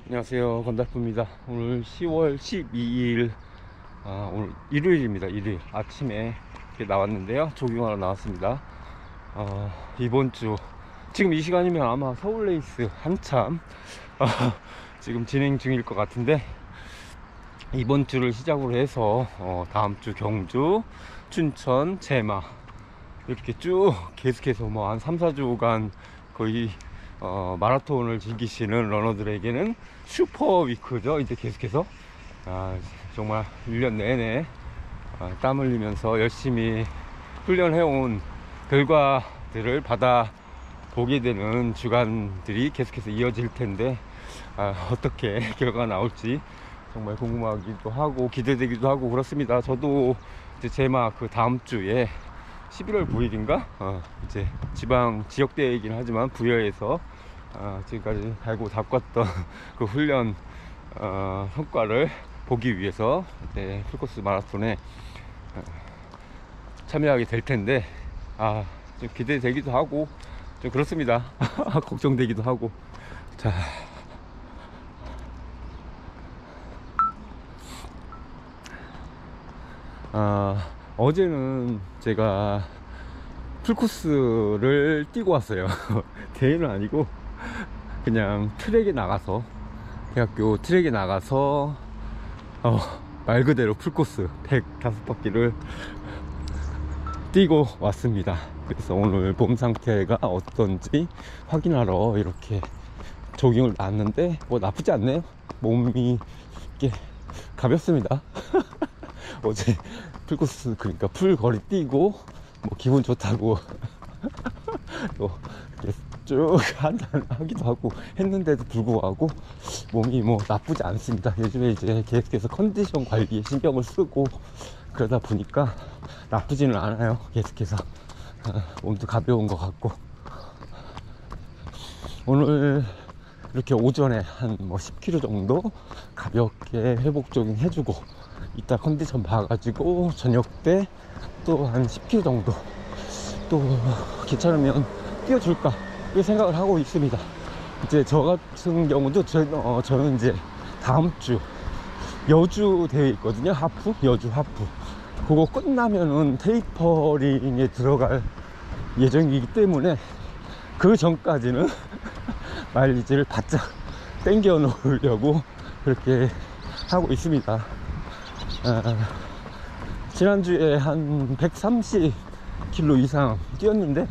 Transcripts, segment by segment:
안녕하세요, 건달프입니다. 오늘 10월 12일 오늘 일요일입니다. 일요일 아침에 이렇게 나왔는데요, 조깅하러 나왔습니다. 이번 주 지금 이 시간이면 아마 서울 레이스 한참 지금 진행 중일 것 같은데, 이번 주를 시작으로 해서 다음 주 경주, 춘천, 제마 이렇게 쭉 계속해서 뭐 한 3-4주간 거의 마라톤을 즐기시는 러너들에게는 슈퍼 위크죠. 이제 계속해서 정말 1년 내내 땀 흘리면서 열심히 훈련해온 결과들을 받아 보게 되는 주간들이 계속해서 이어질 텐데, 어떻게 결과가 나올지 정말 궁금하기도 하고 기대되기도 하고 그렇습니다. 저도 이제 제마 그 다음 주에 11월 9일인가 이제 지방 지역대회이긴 하지만 부여에서 지금까지 달고 닦았던 그 훈련 성과를 보기 위해서 이제 풀코스 마라톤에 참여하게 될 텐데, 좀 기대되기도 하고 좀 그렇습니다. 걱정되기도 하고. 자, 어제는 제가 풀코스를 뛰고 왔어요. 대회는 아니고 그냥 트랙에 나가서, 대학교 트랙에 나가서 말 그대로 풀코스 105바퀴를 뛰고 왔습니다. 그래서 오늘 몸 상태가 어떤지 확인하러 이렇게 조깅을 나왔는데 뭐 나쁘지 않네요. 몸이 이렇게 가볍습니다. 어제 풀코스, 그러니까 풀거리 뛰고 뭐 기분 좋다고 또 이렇게 쭉 한잔 하기도 하고 했는데도 불구하고 몸이 뭐 나쁘지 않습니다. 요즘에 이제 계속해서 컨디션 관리에 신경을 쓰고 그러다 보니까 나쁘지는 않아요. 계속해서 몸도 가벼운 것 같고, 오늘 이렇게 오전에 한 뭐 10km 정도 가볍게 회복 조깅 해주고, 이따 컨디션 봐가지고 저녁 때 또 한 10km 정도 또 괜찮으면 뛰어줄까 이 생각을 하고 있습니다. 이제 저 같은 경우도 저는 이제 다음 주 여주 대회 있거든요. 하프, 여주 하프. 그거 끝나면은 테이퍼링에 들어갈 예정이기 때문에 그 전까지는 마일리지를 바짝 땡겨 놓으려고 그렇게 하고 있습니다. 지난주에 한 130km 이상 뛰었는데,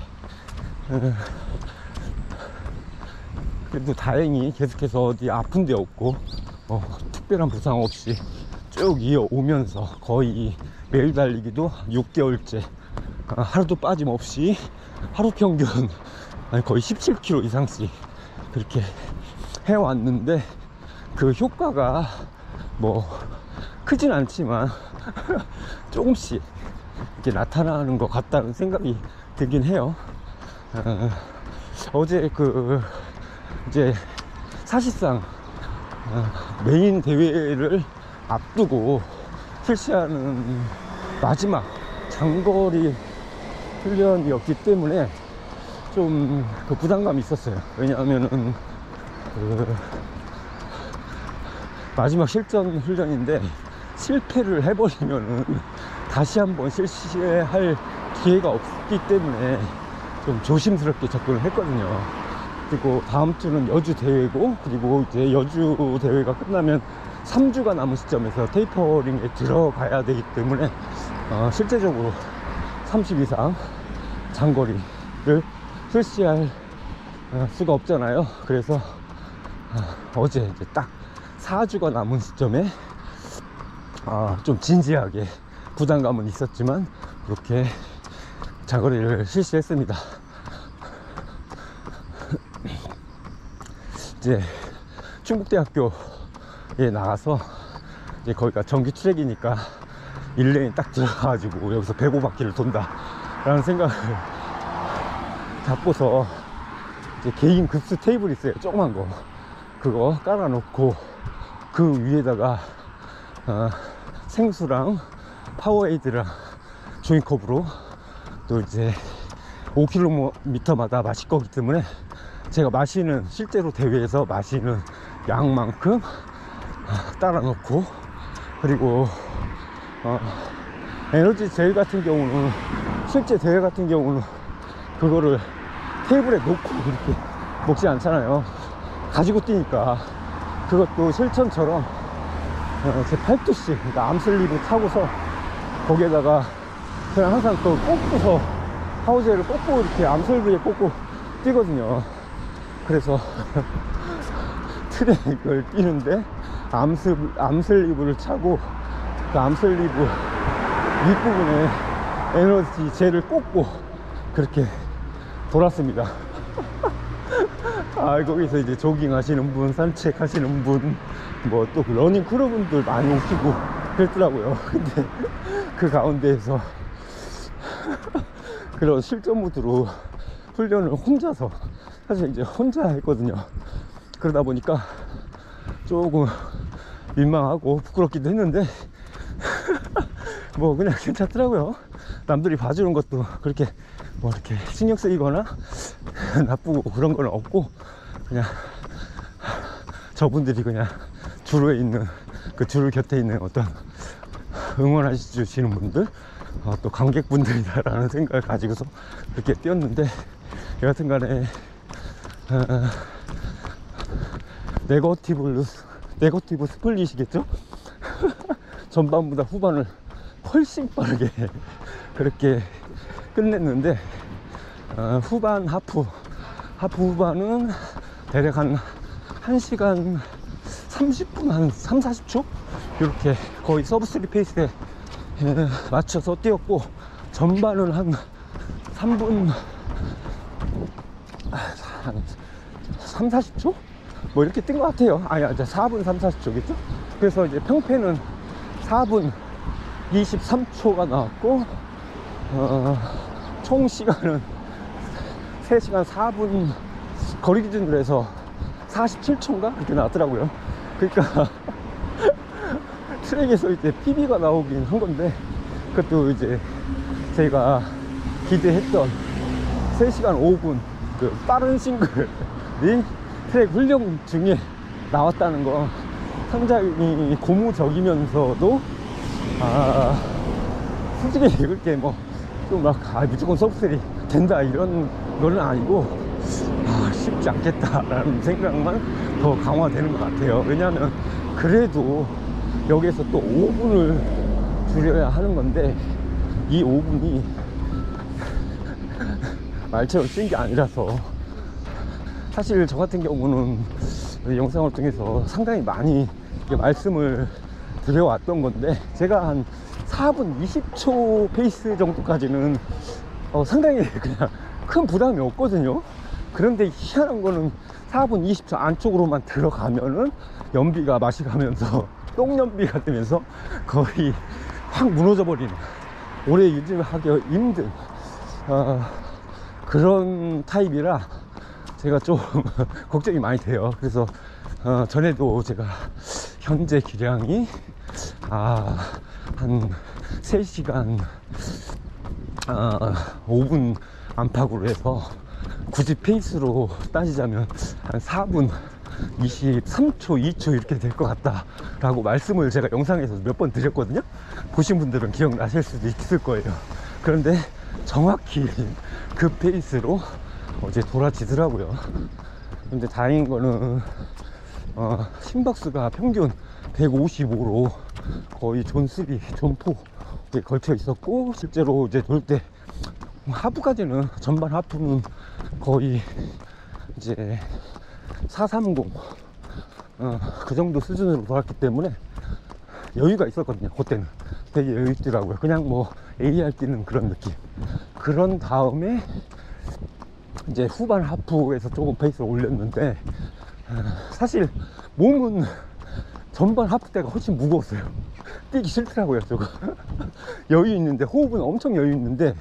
그래도 다행히 계속해서 어디 아픈 데 없고 특별한 부상 없이 쭉 이어오면서 거의 매일 달리기도 6개월째 하루도 빠짐없이 하루 평균 거의 17km 이상씩 그렇게 해왔는데, 그 효과가 뭐 크진 않지만 조금씩 이렇게 나타나는 것 같다는 생각이 들긴 해요. 어제 이제 사실상 메인 대회를 앞두고 실시하는 마지막 장거리 훈련이었기 때문에 좀 그 부담감이 있었어요. 왜냐하면은 마지막 실전 훈련인데 실패를 해버리면은 다시 한번 실시할 기회가 없기 때문에 좀 조심스럽게 접근을 했거든요. 그리고 다음 주는 여주 대회고, 그리고 이제 여주 대회가 끝나면 3주가 남은 시점에서 테이퍼링에 들어가야 되기 때문에 실제적으로 30 이상 장거리를 실시할 수가 없잖아요. 그래서 어제 이제 딱 4주가 남은 시점에 좀 진지하게 부담감은 있었지만 그렇게 장거리를 실시했습니다. 이제 충북대학교에 나가서 이제 거기가 정규 트랙이니까 1레인 딱 들어가가지고 여기서 105바퀴를 돈다 라는 생각을 잡고서 이제 개인 급수 테이블 있어요, 조그만 거. 그거 깔아놓고 그 위에다가 생수랑 파워에이드랑 조인컵으로 또 이제 5km마다 마실 거기 때문에 제가 마시는, 실제로 대회에서 마시는 양만큼 따라 놓고, 그리고 에너지 젤 같은 경우는, 실제 대회 같은 경우는 그거를 테이블에 놓고 그렇게 먹지 않잖아요. 가지고 뛰니까. 그것도 실천처럼 제 팔뚝씩, 그러니까 암슬립을 차고서 거기에다가 그냥 항상 또 꽂고서 파우젤을 꽂고 이렇게 암슬립에 꽂고 뛰거든요. 그래서 트랙을 뛰는데 암슬립을 차고 그 암슬리브 윗부분에 에너지 젤을 꽂고 그렇게 돌았습니다. 거기서 이제 조깅 하시는 분, 산책 하시는 분, 뭐 또 러닝 크루 분들 많이 오시고 그랬더라고요. 근데 그 가운데에서 그런 실전 모드로 훈련을 혼자서, 사실 이제 혼자 했거든요. 그러다 보니까 조금 민망하고 부끄럽기도 했는데 뭐 그냥 괜찮더라고요. 남들이 봐주는 것도 그렇게 뭐 이렇게 신경 쓰이거나 나쁘고 그런 건 없고, 그냥 저분들이 그냥 주루에 있는, 그 주루 곁에 있는 어떤 응원해 주시는 분들, 또 관객분들이다라는 생각을 가지고서 그렇게 뛰었는데, 여하튼 간에 네거티브 스플릿이겠죠? 전반보다 후반을 훨씬 빠르게 그렇게 끝냈는데, 후반 하프 후반은 대략 한 1시간 30분, 한 3, 40초? 이렇게 거의 서브3 페이스에 맞춰서 뛰었고, 전반은 한 3분, 한 3, 40초? 뭐 이렇게 뛴 것 같아요. 아니야, 4분 3, 40초겠죠? 그래서 이제 평패는 4분 23초가 나왔고, 총 시간은 3시간 4분, 거리 기준으로 해서 47초인가? 그렇게 나왔더라고요. 그러니까 트랙에서 이제 PB가 나오긴 한 건데, 그것도 이제 제가 기대했던 3시간 5분 그 빠른 싱글이 트랙 훈련 중에 나왔다는 거 상당히 고무적이면서도, 솔직히 그렇게 뭐 좀 막 무조건 서브3 된다 이런 거는 아니고, 쉽지 않겠다라는 생각만 더 강화되는 것 같아요. 왜냐하면 그래도 여기에서 또 5분을 줄여야 하는 건데, 이 5분이 말처럼 쉬운 게 아니라서, 사실 저 같은 경우는 영상을 통해서 상당히 많이 말씀을 드려왔던 건데, 제가 한 4분 20초 페이스 정도까지는 상당히 그냥 큰 부담이 없거든요. 그런데 희한한 거는 4분 20초 안쪽으로만 들어가면은 연비가 맛이 가면서 똥연비가 되면서 거의 확 무너져 버리는, 오래 유지하기 힘든 그런 타입이라 제가 좀 걱정이 많이 돼요. 그래서 전에도 제가 현재 기량이 한 3시간 5분 안팎으로 해서 굳이 페이스로 따지자면 한 4분 23초, 2초 이렇게 될 것 같다 라고 말씀을 제가 영상에서 몇 번 드렸거든요. 보신 분들은 기억나실 수도 있을 거예요. 그런데 정확히 그 페이스로 어제 돌아지더라고요. 근데 다행인 거는 심박수가 평균 155로 거의 존3, 존4에 걸쳐 있었고, 실제로 이제 돌 때 하프까지는, 전반 하프는 거의 이제 430 그 정도 수준으로 돌았기 때문에 여유가 있었거든요. 그때는 되게 여유 있더라고요. 그냥 뭐 AR 뛰는 그런 느낌. 그런 다음에 이제 후반 하프에서 조금 페이스를 올렸는데, 사실 몸은 전반 하프 때가 훨씬 무거웠어요. 뛰기 싫더라고요 저거. 여유 있는데, 호흡은 엄청 여유 있는데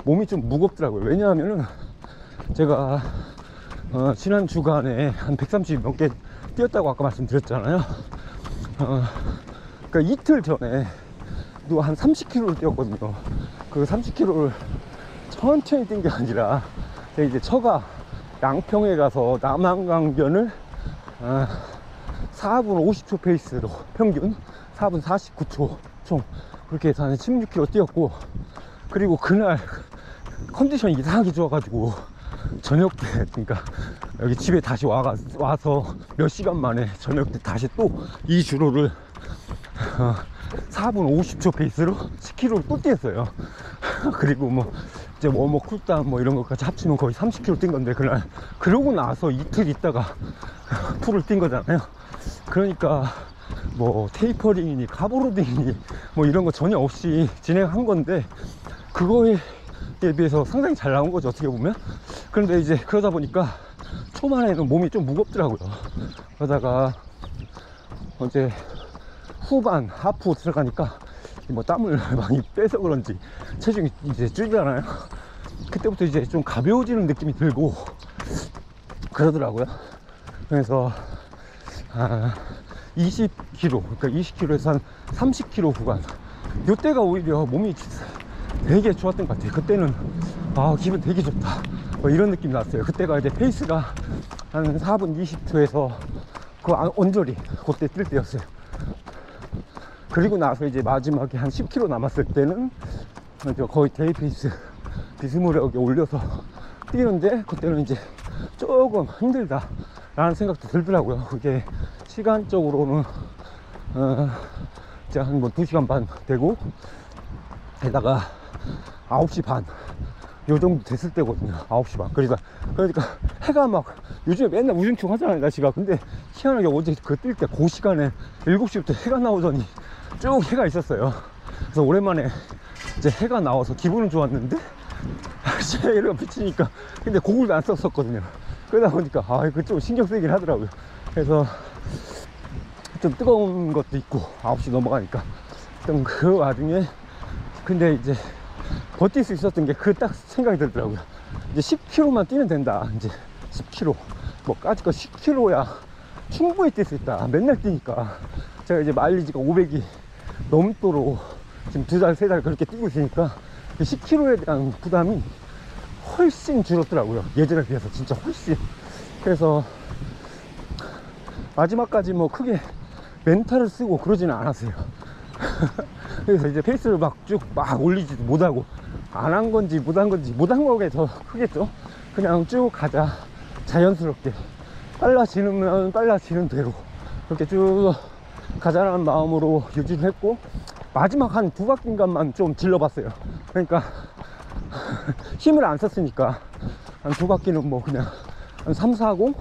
몸이 좀 무겁더라고요. 왜냐하면은 제가 지난 주간에 한 130 몇 개 뛰었다고 아까 말씀드렸잖아요. 그러니까 이틀 전에 또 한 30km를 뛰었거든요. 그 30km를 천천히 뛴 게 아니라 제가 이제 처가 양평에 가서 남한강변을 4분 50초 페이스로 평균 4분 49초 총 그렇게 해서 한 16km 뛰었고, 그리고 그날 컨디션이 이상하게 좋아가지고 저녁 때, 그러니까 여기 집에 다시 와서 몇 시간 만에 저녁 때 다시 또 이 주로를 4분 50초 페이스로 10km를 또 뛰었어요. 그리고 뭐 이제 워머 쿨다운 뭐 이런 것까지 합치면 거의 30km 뛴 건데, 그날 그러고 나서 이틀 있다가 풀을 뛴 거잖아요. 그러니까 뭐 테이퍼링이니 카보로딩이니 뭐 이런 거 전혀 없이 진행한 건데, 그거에 비해서 상당히 잘 나온 거죠 어떻게 보면. 그런데 이제 그러다 보니까 초반에는 몸이 좀 무겁더라고요. 그러다가 이제 후반 하프 들어가니까 뭐 땀을 많이 빼서 그런지 체중이 이제 줄잖아요. 그때부터 이제 좀 가벼워지는 느낌이 들고 그러더라고요. 그래서 20km, 그러니까 20km에서 한 30km 구간, 요때가 오히려 몸이 되게 좋았던 것 같아요. 그때는 기분 되게 좋다 뭐 이런 느낌이 났어요. 그때가 이제 페이스가 한 4분 20초에서 그 언저리 그때 뛸 때였어요. 그리고 나서 이제 마지막에 한 10km 남았을 때는 거의 데이 페이스 비스무리하게 올려서 뛰는데, 그때는 이제 조금 힘들다 라는 생각도 들더라고요. 그게 시간적으로는 이제 한 2시간 반 되고, 게다가 9시 반 요 정도 됐을 때거든요. 9시 반. 그러니까 해가 막, 요즘에 맨날 우중충 하잖아요 날씨가. 근데 희한하게 어제 그 뛸 때 그 시간에 7시부터 해가 나오더니 쭉 해가 있었어요. 그래서 오랜만에 이제 해가 나와서 기분은 좋았는데 해가 비치니까, 근데 고글도 안 썼었거든요. 그러다 보니까 그 좀 신경 쓰이긴 하더라고요. 그래서 좀 뜨거운 것도 있고 9시 넘어가니까 좀 그 와중에, 근데 이제 버틸 수 있었던 게 그 딱 생각이 들더라고요. 이제 10km만 뛰면 된다. 이제 10km 뭐 까짓거 10km야 충분히 뛸 수 있다. 맨날 뛰니까. 제가 이제 마일리지가 500이 넘도록 지금 2달 3달 그렇게 뛰고 있으니까 10km에 대한 부담이 훨씬 줄었더라고요. 예전에 비해서 진짜 훨씬. 그래서 마지막까지 뭐 크게 멘탈을 쓰고 그러지는 않았어요. 그래서 이제 페이스를 막 쭉 올리지도 못하고, 안 한 건지 못한 거게 더 크겠죠. 그냥 쭉 가자, 자연스럽게 빨라지면 빨라지는 대로 그렇게 쭉 가자라는 마음으로 유지를 했고, 마지막 한 2바퀴인가만 좀 질러봤어요. 그러니까 힘을 안 썼으니까 한 2바퀴는 뭐 그냥 한 3, 4공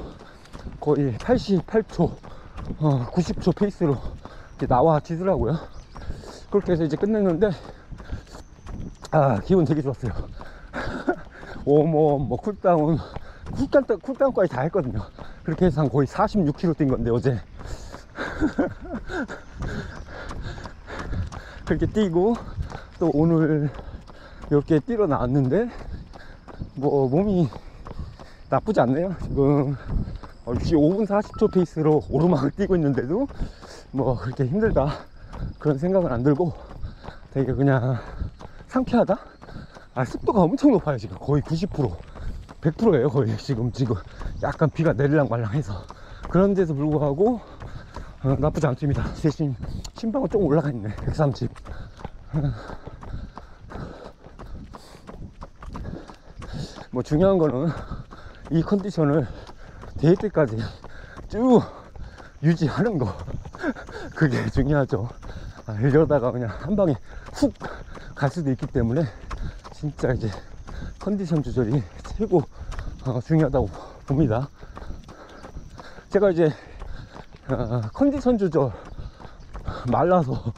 거의 88초 90초 페이스로 이렇게 나와지더라고요. 그렇게 해서 이제 끝냈는데 기분 되게 좋았어요. 뭐 쿨다운까지 다 했거든요. 그렇게 해서 한 거의 46km 뛴 건데 어제. 그렇게 뛰고 또 오늘 이렇게 뛰러 나왔는데 뭐 몸이 나쁘지 않네요. 지금 5분 40초 페이스로 오르막을 뛰고 있는데도 뭐 그렇게 힘들다 그런 생각은 안 들고 되게 그냥 상쾌하다. 습도가 엄청 높아요. 지금 거의 90% 100%예요 거의. 지금 약간 비가 내릴랑 말랑 해서. 그런데도 불구하고 나쁘지 않습니다. 대신 심방은 조금 올라가 있네. 130. 뭐 중요한 거는 이 컨디션을 대회 때까지 쭉 유지하는 거. 그게 중요하죠. 이러다가 그냥 한 방에 훅 갈 수도 있기 때문에 진짜 이제 컨디션 조절이 최고 중요하다고 봅니다. 제가 이제 컨디션 조절 말라서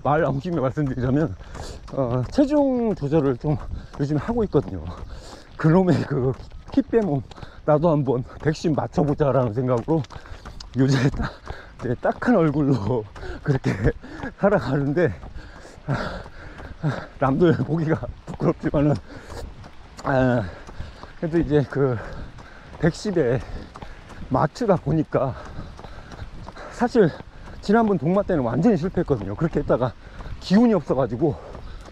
말 나온 김에 말씀드리자면 체중 조절을 좀 요즘 하고 있거든요. 그놈의 그 키 빼몸 나도 한번 백신 맞춰보자 라는 생각으로 요즘에 딱 이제 딱한 얼굴로 그렇게 살아가는데, 남들 보기가 부끄럽지만은, 그래도 이제 그 110에 맞추다 보니까, 사실 지난번 동마 때는 완전히 실패했거든요. 그렇게 했다가 기운이 없어가지고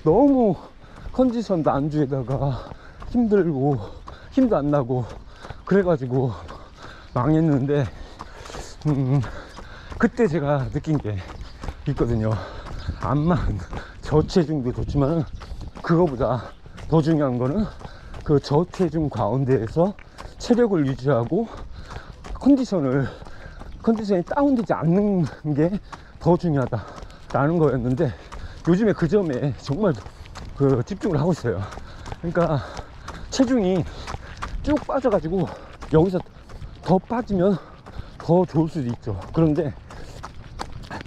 너무 컨디션 난주에다가 힘들고 힘도 안 나고 그래가지고 망했는데, 그때 제가 느낀 게 있거든요. 암만 저체중도 좋지만 그거보다 더 중요한 거는 그 저체중 가운데에서 체력을 유지하고 컨디션이 다운되지 않는 게 더 중요하다라는 거였는데, 요즘에 그 점에 정말 그 집중을 하고 있어요. 그러니까 체중이 쭉 빠져가지고 여기서 더 빠지면 더 좋을 수도 있죠. 그런데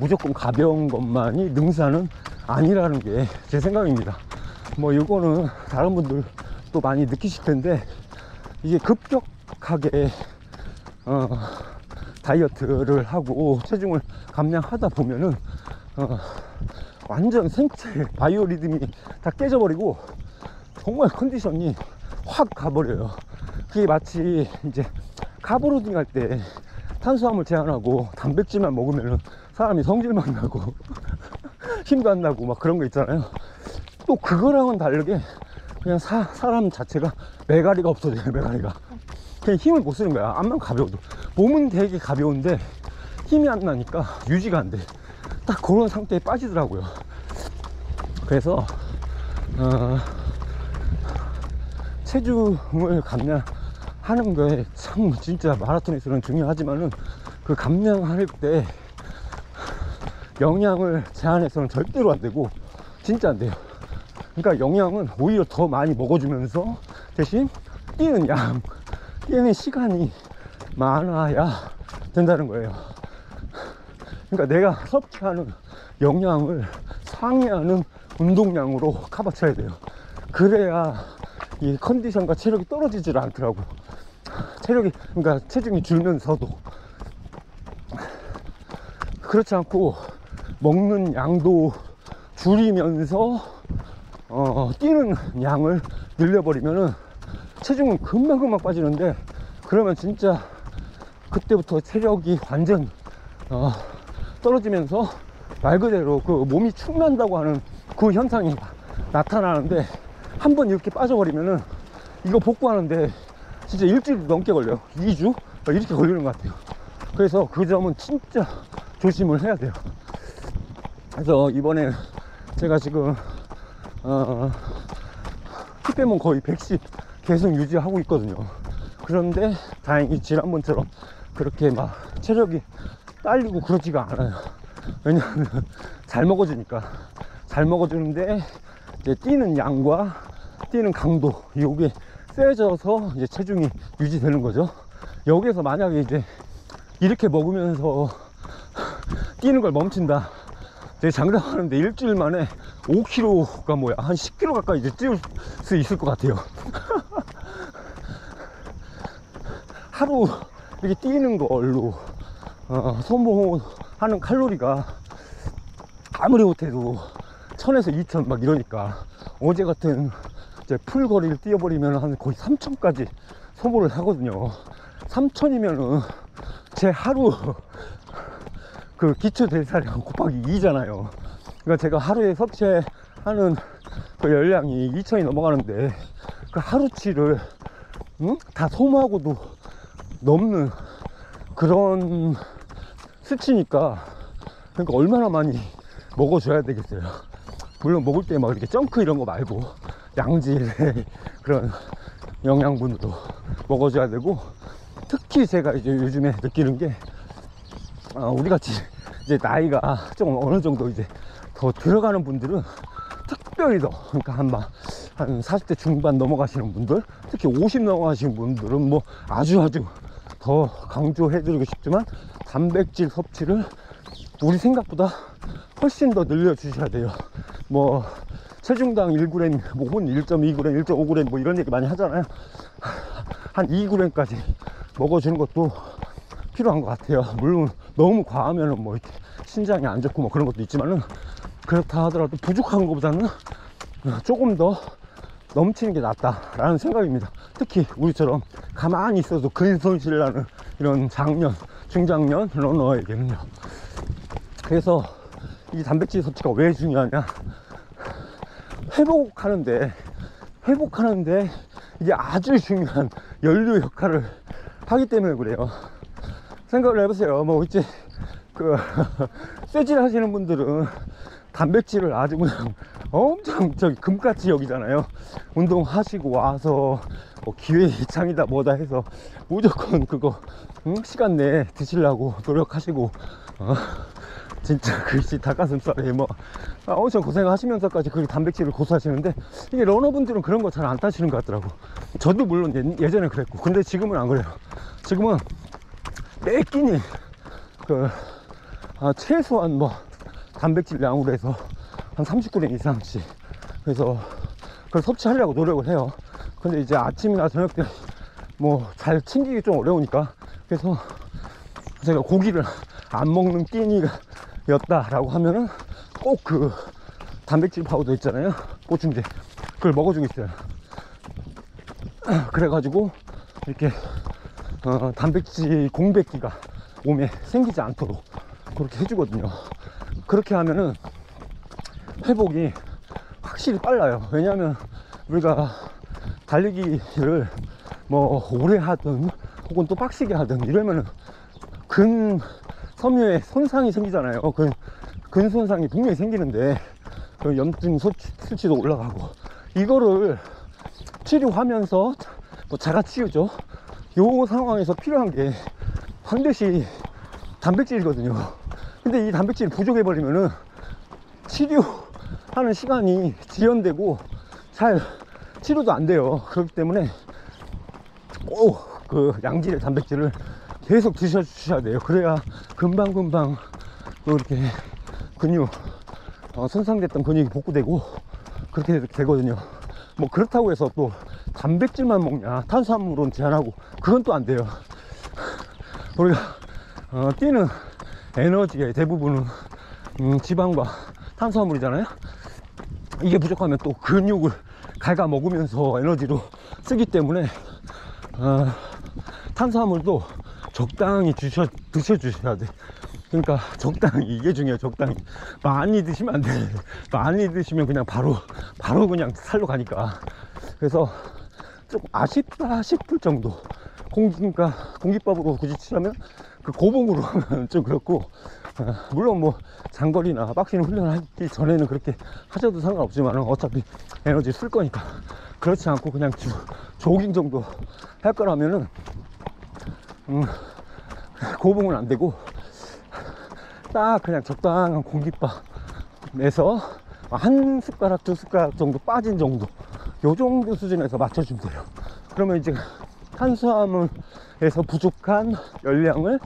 무조건 가벼운 것만이 능사는 아니라는 게 제 생각입니다. 뭐 이거는 다른 분들도 많이 느끼실 텐데, 이게 급격하게 다이어트를 하고 체중을 감량하다 보면은 완전 생체 바이오 리듬이 다 깨져버리고 정말 컨디션이 확 가버려요. 그게 마치 이제 카보로딩 할 때 탄수화물 제한하고 단백질만 먹으면은 사람이 성질만 나고 힘도 안 나고 막 그런 거 있잖아요. 또 그거랑은 다르게 그냥 사람 자체가 메가리가 없어져요. 메가리가 그냥 힘을 못 쓰는 거야. 암만 가벼워도. 몸은 되게 가벼운데 힘이 안 나니까 유지가 안 돼. 딱 그런 상태에 빠지더라고요. 그래서 체중을 감량하는 거에 참 진짜 마라톤에서는 중요하지만은, 그 감량할 때 영양을 제한해서는 절대로 안 되고 진짜 안 돼요. 그러니까 영양은 오히려 더 많이 먹어주면서 대신 뛰는 시간이 많아야 된다는 거예요. 그러니까 내가 섭취하는 영양을 상회하는 운동량으로 커버쳐야 돼요. 그래야 이 컨디션과 체력이 떨어지질 않더라고. 그러니까 체중이 줄면서도. 그렇지 않고 먹는 양도 줄이면서 뛰는 양을 늘려버리면은 체중은 금방금방 빠지는데, 그러면 진짜 그때부터 체력이 완전 떨어지면서 말 그대로 그 몸이 축난다고 하는 그 현상이 나타나는데, 한번 이렇게 빠져버리면은 이거 복구하는데 진짜 일주일 넘게 걸려요. 2주? 이렇게 걸리는 것 같아요. 그래서 그 점은 진짜 조심을 해야 돼요. 그래서 이번에 제가 지금 키 빼면 거의 110 계속 유지하고 있거든요. 그런데 다행히 지난번처럼 그렇게 막 체력이 딸리고 그러지가 않아요. 왜냐하면 잘 먹어주는데 이제 뛰는 양과 뛰는 강도, 요게 세져서 이제 체중이 유지되는 거죠. 여기에서 만약에 이제 이렇게 먹으면서 뛰는 걸 멈춘다, 제가 장담하는데 일주일 만에 5kg가 뭐야, 한 10kg 가까이 이제 찌울 수 있을 것 같아요. 하루 이렇게 뛰는 걸로 소모하는 칼로리가 아무리 못해도 1000에서 2000 막 이러니까, 어제 같은 이제 풀거리를 뛰어버리면 한 거의 3000까지 소모를 하거든요. 3000이면은 제 하루 그 기초 대사량 곱하기 2잖아요. 그러니까 제가 하루에 섭취하는 그 열량이 2000이 넘어가는데, 그 하루치를 다 소모하고도 넘는 그런 수치니까, 그러니까 얼마나 많이 먹어줘야 되겠어요. 물론 먹을 때 막 이렇게 정크 이런 거 말고 양질의 그런 영양분으로 먹어줘야 되고, 특히 제가 이제 요즘에 느끼는 게, 우리 같이 이제 나이가 좀 어느 정도 이제 더 들어가는 분들은 특별히 더, 그러니까 한 40대 중반 넘어가시는 분들, 특히 50 넘어가시는 분들은 뭐 아주 더 강조해 드리고 싶지만, 단백질 섭취를 우리 생각보다 훨씬 더 늘려 주셔야 돼요. 뭐 체중당 1g, 혹은 1.2g, 1.5g 뭐 이런 얘기 많이 하잖아요. 한 2g까지 먹어주는 것도 필요한 것 같아요. 물론 너무 과하면은 뭐 이렇게 신장이 안 좋고 뭐 그런 것도 있지만은, 그렇다 하더라도 부족한 것보다는 조금 더 넘치는 게 낫다라는 생각입니다. 특히 우리처럼 가만히 있어도 근손실 나는 이런 장년, 중장년 러너에게는요. 그래서 이 단백질 섭취가 왜 중요하냐, 회복하는데 이게 아주 중요한 연료 역할을 하기 때문에 그래요. 생각을 해보세요. 뭐 이제 그 쇠질 하시는 분들은 단백질을 아주 그냥 엄청 저기 금같이 여기잖아요. 운동하시고 와서 뭐 기회창이다 뭐다 해서 무조건 그거 시간 내에 드시려고 노력하시고, 진짜 글씨 닭가슴살에 뭐 엄청 고생하시면서까지 그 단백질을 고수하시는데, 이게 러너분들은 그런 거 잘 안 따시는 것 같더라고. 저도 물론 예전에 그랬고, 근데 지금은 안 그래요. 지금은 매 끼니 최소한 뭐 단백질 양으로 해서 한 30g 이상씩 그래서 그걸 섭취하려고 노력을 해요. 근데 이제 아침이나 저녁 때 뭐 잘 챙기기 좀 어려우니까, 그래서 제가 고기를 안 먹는 끼니였다라고 하면은 꼭 그 단백질 파우더 있잖아요, 보충제, 그걸 먹어주고 있어요. 그래가지고 이렇게 단백질 공백기가 몸에 생기지 않도록 그렇게 해주거든요. 그렇게 하면은 회복이 확실히 빨라요. 왜냐하면 우리가 달리기를 뭐 오래 하든 혹은 또 빡시게 하든 이러면은 섬유에 손상이 생기잖아요. 근 손상이 분명히 생기는데 그 염증 수치도 올라가고, 이거를 치료하면서 뭐 자가치유죠. 요 상황에서 필요한 게 반드시 단백질이거든요. 근데 이 단백질이 부족해버리면은 치료하는 시간이 지연되고 잘 치료도 안 돼요. 그렇기 때문에 꼭 그 양질의 단백질을 계속 드셔주셔야 돼요. 그래야 금방금방 또 이렇게 근육, 손상됐던 근육이 복구되고 그렇게 되거든요. 뭐 그렇다고 해서 또 단백질만 먹냐, 탄수화물은 제한하고, 그건 또 안 돼요. 우리가 뛰는 에너지의 대부분은 지방과 탄수화물이잖아요. 이게 부족하면 또 근육을 갉아 먹으면서 에너지로 쓰기 때문에 탄수화물도 적당히 드셔주셔야 돼. 그러니까 적당히, 이게 중요해요. 적당히. 많이 드시면 안 돼. 많이 드시면 그냥 바로 그냥 살로 가니까. 그래서 조금 아쉽다 싶을 정도, 그러니까 공깃밥으로 굳이 치자면 그 고봉으로 하면 좀 그렇고, 물론 뭐 장거리나 빡시는 훈련하기 전에는 그렇게 하셔도 상관없지만 어차피 에너지 쓸 거니까. 그렇지 않고 그냥 조깅 정도 할 거라면은 고봉은 안 되고 딱 그냥 적당한 공깃밥에서 한 숟가락 두 숟가락 정도 빠진 정도, 요 정도 수준에서 맞춰주면 돼요. 그러면 이제 탄수화물에서 부족한 열량을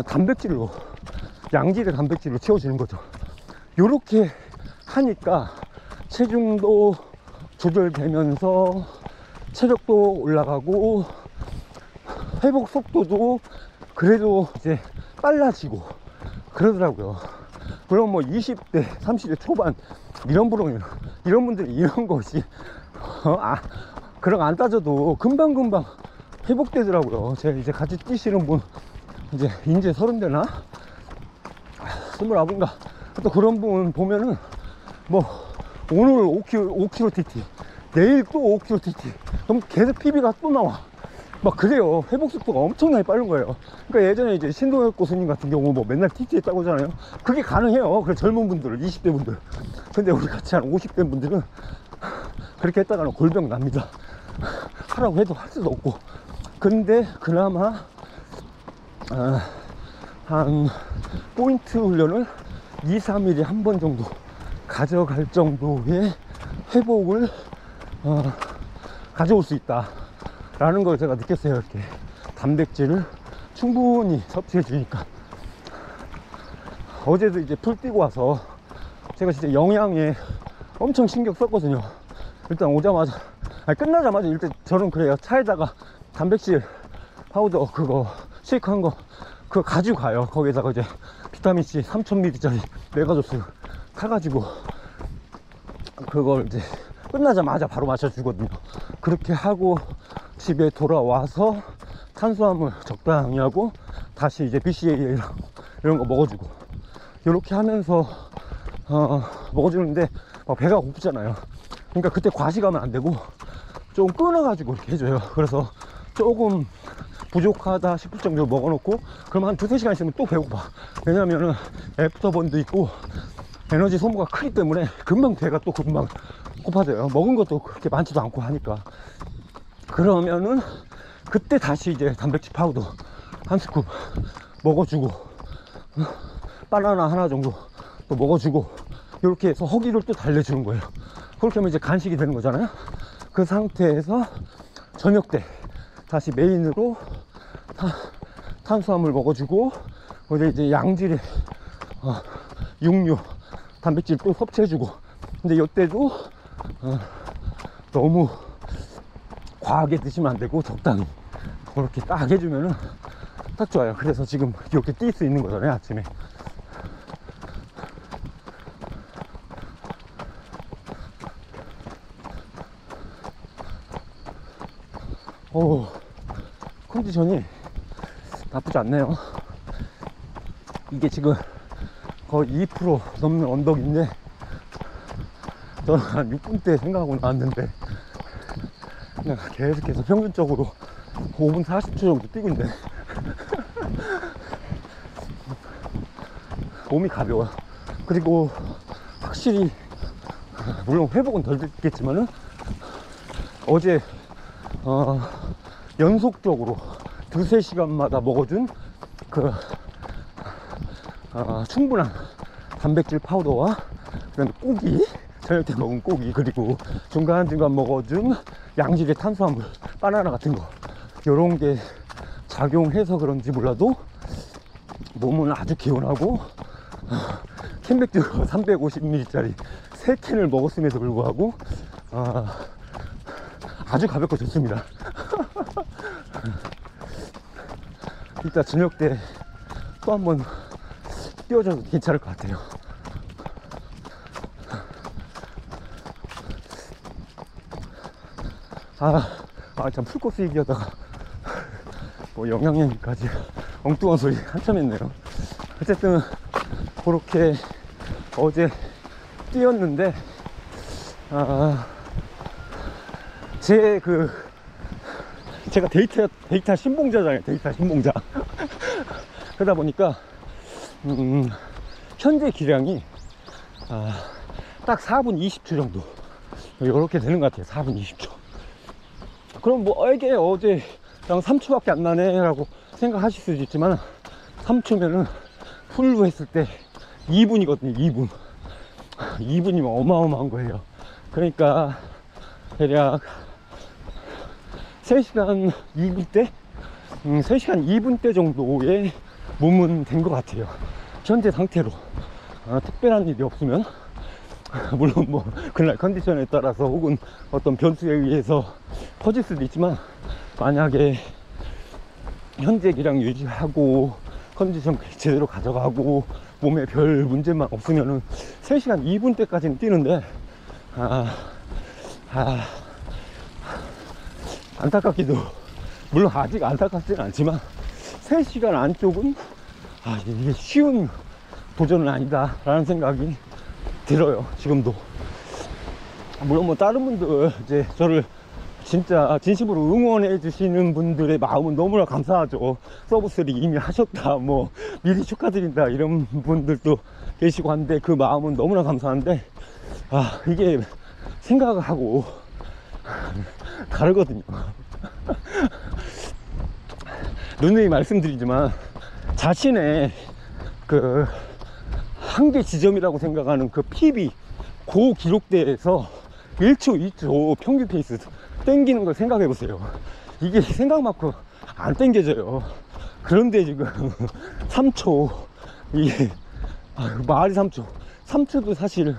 단백질로, 양질의 단백질로 채워주는 거죠. 요렇게 하니까 체중도 조절되면서 체력도 올라가고 회복 속도도 그래도 이제 빨라지고 그러더라고요. 물론 뭐 20대 30대 초반 이런 분들이 이런 것이 그런 거 안 따져도 금방금방 회복되더라고요. 제가 이제 같이 뛰시는 분, 이제 30대나 29인가 또 그런 분 보면은 뭐 오늘 5kg TT, 내일 또 5kg TT, 그럼 계속 PB가 또 나와. 막 그래요. 회복 속도가 엄청나게 빠른 거예요. 그러니까 예전에 이제 신동엽 교수님 같은 경우 뭐 맨날 TT 했다고 하잖아요. 그게 가능해요. 그래, 젊은 분들, 20대 분들. 근데 우리 같이 한 50대 분들은 그렇게 했다가는 골병 납니다. 하라고 해도 할 수도 없고. 근데 그나마 한 포인트 훈련을 2, 3일에 한 번 정도 가져갈 정도의 회복을 가져올 수 있다 라는 걸 제가 느꼈어요. 이렇게 단백질을 충분히 섭취해 주니까. 어제도 이제 풀 뛰고 와서 제가 진짜 영양에 엄청 신경 썼거든요. 일단 오자마자, 끝나자마자 일단 저는 그래요. 차에다가 단백질 파우더 그거 쉐이크 한 거 그거 가지고 가요. 거기에다가 이제 비타민C 3000ml짜리 메가조스 타가지고 그걸 이제 끝나자마자 바로 마셔주거든요. 그렇게 하고 집에 돌아와서 탄수화물 적당히 하고 다시 이제 BCAA랑 이런 거 먹어주고 이렇게 하면서 먹어주는데 배가 고프잖아요. 그러니까 그때 과식하면 안 되고 좀 끊어가지고 이렇게 해줘요. 그래서 조금 부족하다 싶을 정도로 먹어놓고 그럼 한 2-3시간 있으면 또 배고파. 왜냐면은 애프터번도 있고 에너지 소모가 크기 때문에 금방 배가 또 금방 고파져요. 먹은 것도 그렇게 많지도 않고 하니까. 그러면은 그때 다시 이제 단백질 파우더 한 스쿱 먹어주고 바나나 하나 정도 또 먹어주고 이렇게 해서 허기를 또 달래주는 거예요. 그렇게 하면 이제 간식이 되는 거잖아요. 그 상태에서 저녁 때 다시 메인으로 탄수화물 먹어주고 이제 양질의 육류 단백질 또 섭취해주고. 근데 이때도 너무 과하게 드시면 안 되고 적당히 그렇게 딱 해주면은 딱 좋아요. 그래서 지금 이렇게 뛸 수 있는 거잖아요, 아침에. 컨디션이 나쁘지 않네요. 이게 지금 거의 2% 넘는 언덕인데 저는 한 6분대 생각하고 나왔는데 그냥 계속해서 평균적으로 5분 40초 정도 뛰고 있네. 몸이 가벼워요. 그리고 확실히 물론 회복은 덜 됐겠지만은 어제 연속적으로 2-3시간마다 먹어준 그 충분한 단백질 파우더와 그다음에 고기, 저녁 때 먹은 고기, 그리고 중간중간 먹어준 양질의 탄수화물, 바나나 같은 거, 요런 게 작용해서 그런지 몰라도 몸은 아주 개운하고 캔백주 350ml짜리 3캔을 먹었음에도 불구하고 아주 가볍고 좋습니다. 이따 저녁 때 또 한번 뛰어줘도 괜찮을 것 같아요. 참 풀코스 얘기하다가 뭐 영양제까지 엉뚱한 소리 한참 했네요. 어쨌든 그렇게 어제 뛰었는데 제가 데이터 신봉자잖아요. 데이터 신봉자. 그러다 보니까 현재 기량이 딱 4분 20초 정도 이렇게 되는 것 같아요. 4분 20초. 그럼 뭐 이게 어제 그냥 3초밖에 안 나네 라고 생각하실 수도 있지만 3초면은 풀로 했을 때 2분이거든요. 2분이면 어마어마한 거예요. 그러니까 대략 3시간 2분대? 3시간 2분대 정도의 몸은 된 것 같아요. 현재 상태로. 특별한 일이 없으면, 물론 뭐 그날 컨디션에 따라서 혹은 어떤 변수에 의해서 커질 수도 있지만, 만약에 현재 기량 유지하고 컨디션 제대로 가져가고 몸에 별 문제만 없으면은 3시간 2분대까지는 뛰는데 안타깝게도, 물론 아직 안타깝지는 않지만 3시간 안쪽은 이게 쉬운 도전은 아니다 라는 생각이 들어요. 지금도. 물론 뭐 다른 분들 이제 저를 진짜 진심으로 응원해 주시는 분들의 마음은 너무나 감사하죠. 서브3 이미 하셨다, 뭐 미리 축하드린다 이런 분들도 계시고 한데 그 마음은 너무나 감사한데 이게 생각하고 다르거든요. 누누이 말씀드리지만 자신의 그 한계 지점이라고 생각하는 그 PB 고 기록대에서 1초 2초 평균 페이스 땡기는 걸 생각해 보세요. 이게 생각만큼 안 땡겨져요. 그런데 지금 3초, 이게 말이 3초도 사실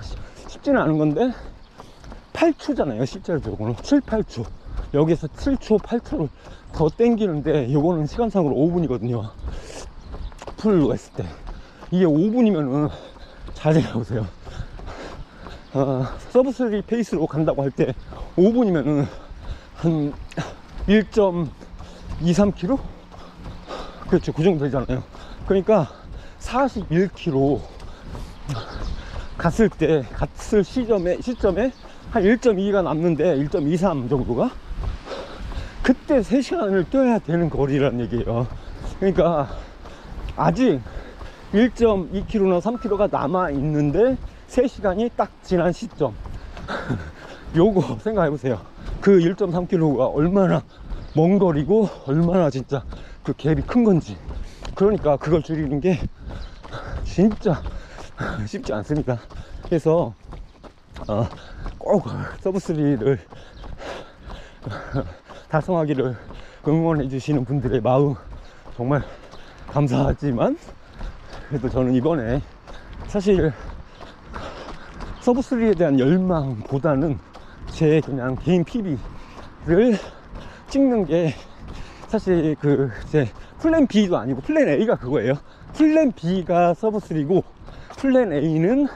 쉽지는 않은 건데 8초잖아요 실제로는. 7, 8초 여기서 7초 8초를 더 땡기는데 요거는 시간상으로 5분이거든요 풀로 했을 때 이게 5분이면은 잘 생각해보세요. 서브3 페이스로 간다고 할 때 5분이면은 한 1.23km? 그렇죠. 그 정도 되잖아요. 그러니까 41km 갔을 시점에 한 1.2가 남는데 1.23 정도가 그때 3시간을 뛰어야 되는 거리란 얘기예요. 그러니까 아직 1.2km나 3km가 남아 있는데 3시간이 딱 지난 시점 요거 생각해 보세요. 그 1.3km가 얼마나 먼 거리고 얼마나 진짜 그 갭이 큰 건지. 그러니까 그걸 줄이는 게 진짜 쉽지 않습니다. 그래서 꼭 서브3를 달성하기를 응원해 주시는 분들의 마음 정말 감사하지만, 그래도 저는 이번에 사실 서브3에 대한 열망보다는 제 그냥 개인 PB를 찍는 게 사실 제 플랜 B도 아니고 플랜 A가 그거예요. 플랜 B가 서브3고 플랜 A는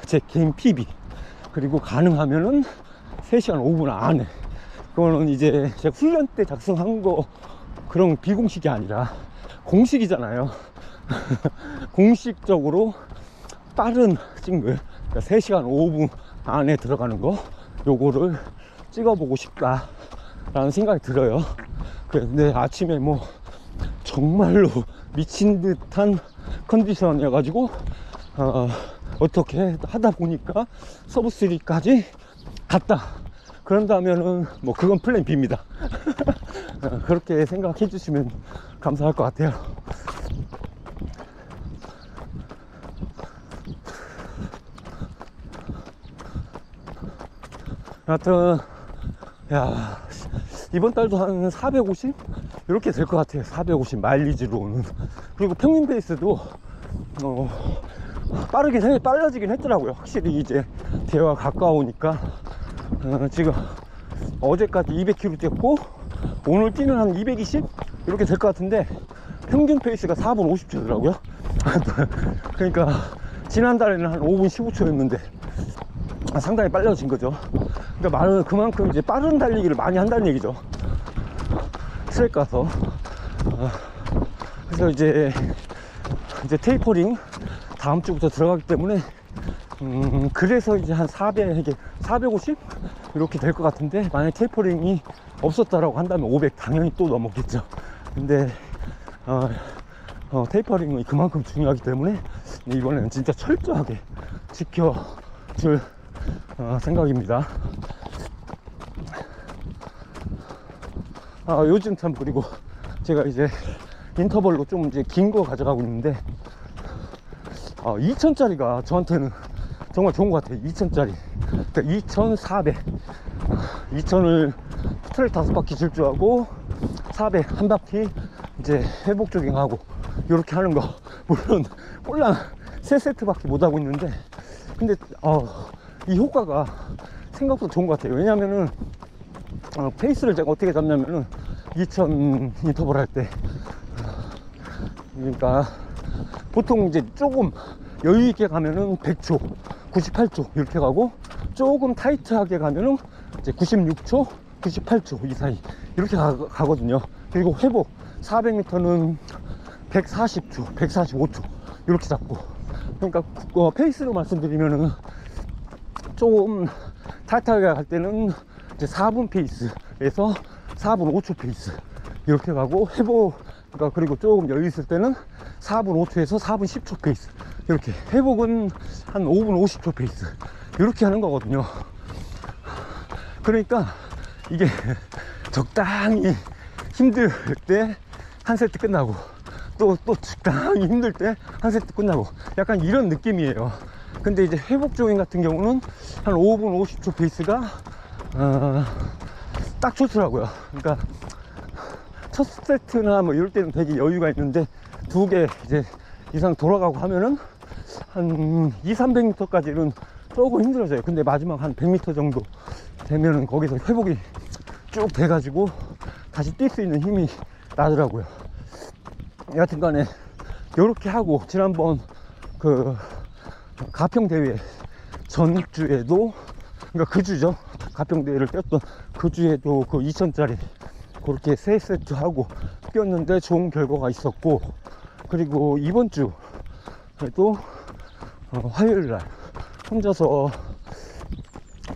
제 개인 PB, 그리고 가능하면은 3시간 5분 안에. 그거는 이제 제가 훈련 때 작성한 거 그런 비공식이 아니라 공식이잖아요. 공식적으로 빠른 싱글, 그러니까 3시간 5분 안에 들어가는 거, 요거를 찍어보고 싶다 라는 생각이 들어요. 근데 아침에 뭐 정말로 미친 듯한 컨디션이어 가지고 어떻게 하다 보니까 서브3까지 갔다. 그런다면은 뭐 그건 플랜 B입니다. 그렇게 생각해 주시면 감사할 것 같아요. 하여튼 야, 이번 달도 한 450? 이렇게 될 것 같아요. 450 마일리지로는. 그리고 평균 페이스도 빨라지긴 했더라고요. 확실히 이제 대회가 가까우니까. 지금 어제까지 200km 뛰었고 오늘 뛰면 한 220? 이렇게 될 것 같은데 평균 페이스가 4분 50초더라고요. 그러니까 지난달에는 한 5분 15초였는데 상당히 빨라진 거죠. 그러니까 말은 그만큼 이제 빠른 달리기를 많이 한다는 얘기죠. 트랙 가서. 그래서 이제 테이퍼링 다음 주부터 들어가기 때문에 그래서 이제 한 450 이렇게 될 것 같은데, 만약 테이퍼링이 없었다라고 한다면 500 당연히 또 넘었겠죠. 근데 테이퍼링이 그만큼 중요하기 때문에 이번에는 진짜 철저하게 지켜줄 생각입니다. 요즘 참, 그리고 제가 이제 인터벌로 좀 이제 긴 거 가져가고 있는데 2000짜리가 저한테는 정말 좋은 것 같아요. 2000짜리. 그러니까 2400. 2000을 트랙 5바퀴 질주하고 400 한 바퀴 이제 회복 조깅하고 이렇게 하는 거. 물론 꼴랑 3세트밖에 못 하고 있는데, 근데 이 효과가 생각보다 좋은 것 같아요. 왜냐면은 페이스를 제가 어떻게 잡냐면은 2000 인터벌 할 때, 그러니까 보통 이제 조금 여유 있게 가면은 100초, 98초 이렇게 가고, 조금 타이트하게 가면은 이제 96초, 98초 이 사이 이렇게 가거든요. 그리고 회복 400m는 140초, 145초 이렇게 잡고. 그러니까 페이스로 말씀드리면은 조금 타이트하게 갈 때는 이제 4분 페이스에서 4분 5초 페이스 이렇게 가고, 회복, 그러니까 그리고 조금 여유 있을 때는 4분 5초에서 4분 10초 페이스 이렇게, 회복은 한 5분 50초 페이스 이렇게 하는 거거든요. 그러니까 이게 적당히 힘들 때 한 세트 끝나고, 또 적당히 힘들 때 한 세트 끝나고, 약간 이런 느낌이에요. 근데 이제 회복 조깅 같은 경우는 한 5분 50초 페이스가 딱 좋더라고요. 그러니까 첫 세트나 뭐 이럴 때는 되게 여유가 있는데 2개 이제 이상 돌아가고 하면은 한 200-300m까지는 조금 힘들어져요. 근데 마지막 한 100m 정도 되면은 거기서 회복이 쭉 돼가지고 다시 뛸 수 있는 힘이 나더라고요. 여하튼 간에 요렇게 하고, 지난번 그 가평대회 전주에도, 그러니까 그 주죠, 가평대회를 뛰었던 그 주에도 그 2000짜리 그렇게 3세트 하고 뛰었는데 좋은 결과가 있었고, 그리고 이번 주에도 화요일날 혼자서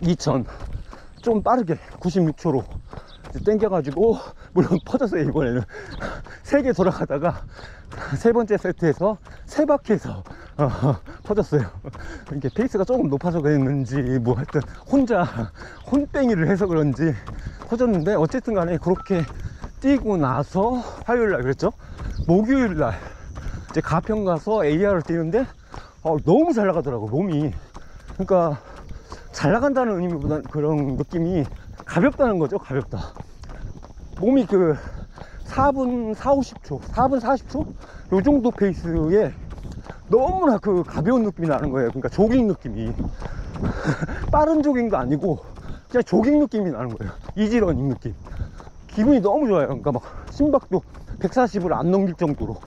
2000 좀 빠르게 96초로 땡겨가지고, 물론 퍼졌어요. 이번에는 3개 돌아가다가 세 번째 세트에서 3바퀴에서 퍼졌어요. 이게 페이스가 조금 높아서 그랬는지 뭐 하여튼 혼자 혼땡이를 해서 그런지 퍼졌는데, 어쨌든 간에 그렇게 뛰고 나서 화요일날 그랬죠. 목요일날 이제 가평 가서 AR을 뛰는데 너무 잘 나가더라고, 몸이. 그러니까 잘 나간다는 의미보다는 그런 느낌이 가볍다는 거죠. 가볍다. 몸이 그 4분 40, 50초 4분 40초 요 정도 페이스에 너무나 그 가벼운 느낌이 나는 거예요. 그러니까 조깅 느낌이 빠른 조깅도 아니고 그냥 조깅 느낌이 나는 거예요. 이지러닝 느낌. 기분이 너무 좋아요. 그러니까 막 심박도 140을 안 넘길 정도로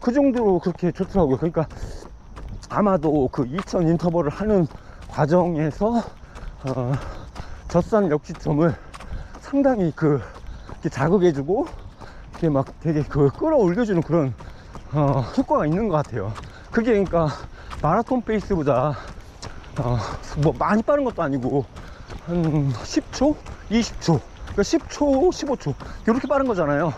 그 정도로 그렇게 좋더라고요. 그러니까 아마도 그 2000 인터벌을 하는 과정에서 젖산 역시점을 상당히 이렇게 자극해주고, 이렇게 막 되게 끌어올려주는 그런 효과가 있는 것 같아요. 그게 그러니까 마라톤 페이스보다 뭐 많이 빠른 것도 아니고 한 10초, 20초, 그러니까 10초, 15초 이렇게 빠른 거잖아요.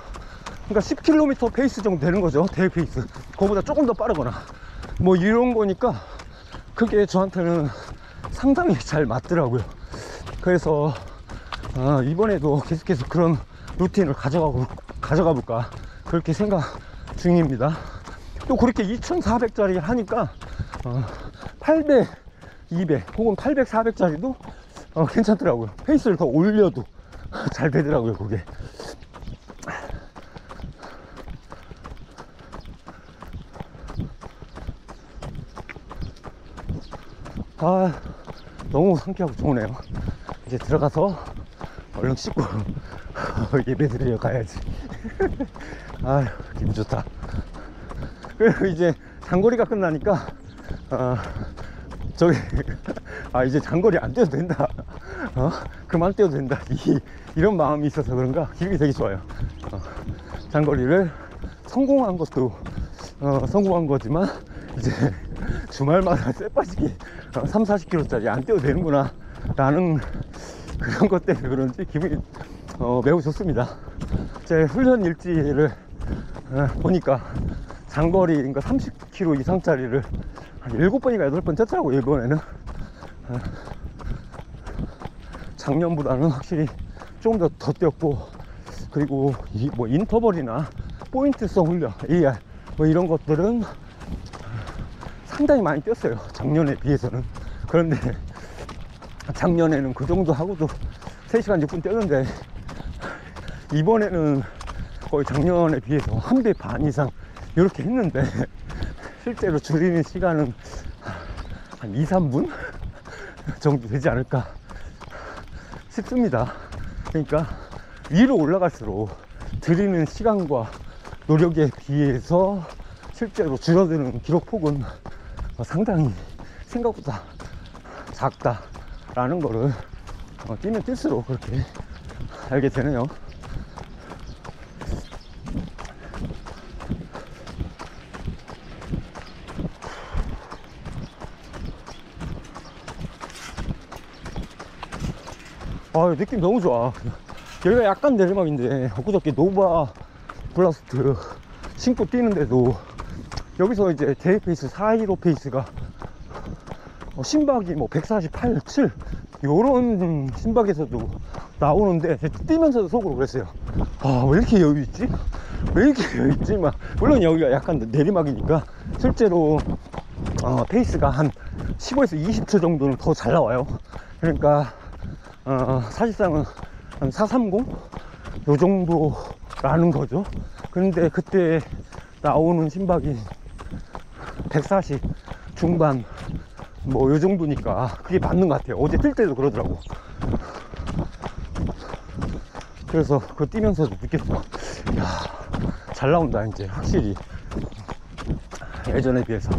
그러니까 10km 페이스 정도 되는 거죠. 대회 페이스. 그거보다 조금 더 빠르거나 뭐 이런 거니까 그게 저한테는 상당히 잘 맞더라고요. 그래서 이번에도 계속해서 그런 루틴을 가져가 볼까 그렇게 생각 중입니다. 또 그렇게 2400짜리 하니까 800, 200 혹은 800, 400짜리도 괜찮더라고요. 페이스를 더 올려도 잘 되더라고요, 그게. 너무 상쾌하고 좋으네요. 이제 들어가서 얼른 씻고 예배 드리러 가야지. 기분 좋다. 그리고 이제 장거리가 끝나니까 이제 장거리 안 뛰어도 된다. 그만 뛰어도 된다. 이런 마음이 있어서 그런가 기분이 되게 좋아요. 장거리를 성공한 것도 성공한 거지만, 이제 주말마다 쎄빠지게 3, 40km짜리 안 뛰어도 되는구나 라는 그런 것 때문에 그런지 기분이 매우 좋습니다. 제 훈련 일지를 보니까 장거리, 그러니까 30km 이상짜리를 한 7번인가 8번 뛰었더라고요, 이번에는. 작년보다는 확실히 조금 더 뛰었고, 그리고 뭐 인터벌이나 포인트성 훈련, AR 뭐 이런 것들은 상당히 많이 뛰었어요, 작년에 비해서는. 그런데 작년에는 그 정도 하고도 3시간 6분 뛰었는데, 이번에는 거의 작년에 비해서 1배 반 이상 이렇게 했는데, 실제로 줄이는 시간은 한 2, 3분 정도 되지 않을까 싶습니다. 그러니까 위로 올라갈수록 들이는 시간과 노력에 비해서 실제로 줄어드는 기록폭은 상당히 생각보다 작다라는 거를 뛰면 뛸수록 그렇게 알게 되네요. 느낌 너무 좋아. 여기가 약간 내리막인데 엊그저께 노바 블라스트 신고 뛰는데도 여기서 이제 대회 페이스 415 페이스가 심박이 뭐 148, 7 요런 심박에서도 나오는데, 뛰면서도 속으로 그랬어요. 왜 이렇게 여유있지? 왜 이렇게 여유있지? 막 물론 여기가 약간 내리막이니까 실제로 페이스가 한 15에서 20초 정도는 더 잘 나와요. 그러니까 사실상은 한 430? 요 정도라는 거죠. 그런데 그때 나오는 심박이 140 중반 뭐 요 정도니까 그게 맞는 것 같아요. 어제 뛸 때도 그러더라고. 그래서 그거 뛰면서도 느꼈어. 야, 잘 나온다 이제 확실히. 예전에 비해서.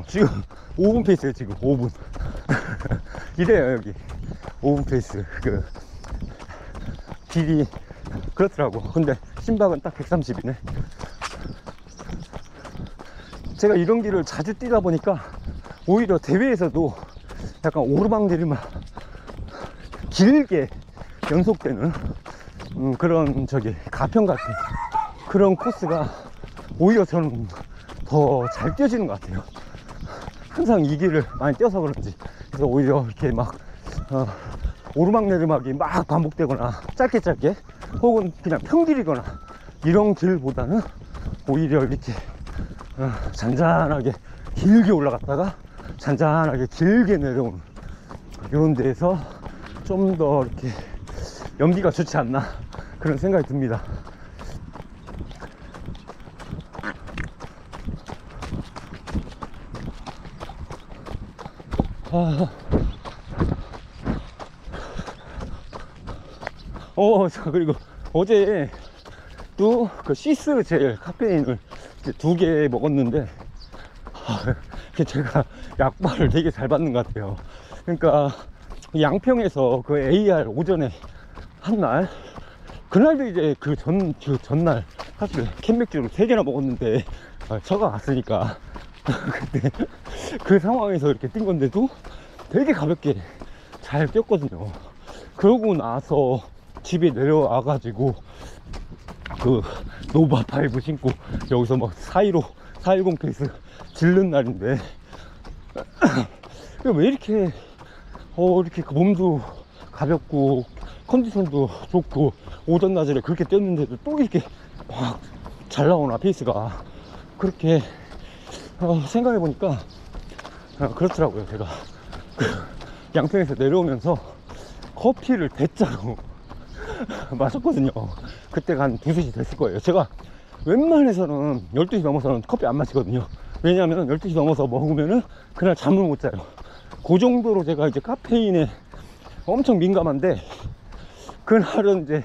지금 5분 페이스에요. 지금 5분. 이래요 여기 5분 페이스. 그 길이 그렇더라고. 근데 심박은 딱 130이네 제가 이런 길을 자주 뛰다 보니까 오히려 대회에서도 약간 오르막내리막 길게 연속되는 그런 가평 같은 그런 코스가 오히려 저는 더 잘 뛰어지는 것 같아요. 항상 이 길을 많이 뛰어서 그런지. 그래서 오히려 이렇게 막 오르막내리막이 막 반복되거나 짧게 혹은 그냥 평길이거나 이런 길보다는 오히려 이렇게 잔잔하게 길게 올라갔다가 잔잔하게 길게 내려오는 이런 데에서 좀 더 이렇게 연비가 좋지 않나 그런 생각이 듭니다. 그리고 어제 또 그 시스 젤 카페인을 2개 먹었는데 제가 약발을 되게 잘 받는 것 같아요. 그러니까 양평에서 그 AR 오전에 한 날, 그날도 이제 그 전날 사실 캔맥주를 3개나 먹었는데 처가 갔으니까 그때 그 상황에서 이렇게 뛴 건데도 되게 가볍게 잘 뛰었거든요. 그러고 나서 집에 내려와 가지고 그 노바 5 신고 여기서 막 410 페이스 질른 날인데 왜 이렇게 이렇게 몸도 가볍고 컨디션도 좋고 오전 낮에 그렇게 뛰었는데도 또 이렇게 막 잘 나오나 페이스가. 그렇게 생각해 보니까 그렇더라고요. 제가 그 양평에서 내려오면서 커피를 대짜로 마셨거든요. 그때가 한 2~3시 됐을 거예요. 제가 웬만해서는 12시 넘어서는 커피 안 마시거든요. 왜냐하면 12시 넘어서 먹으면은 그날 잠을 못 자요. 그 정도로 제가 이제 카페인에 엄청 민감한데, 그날은 이제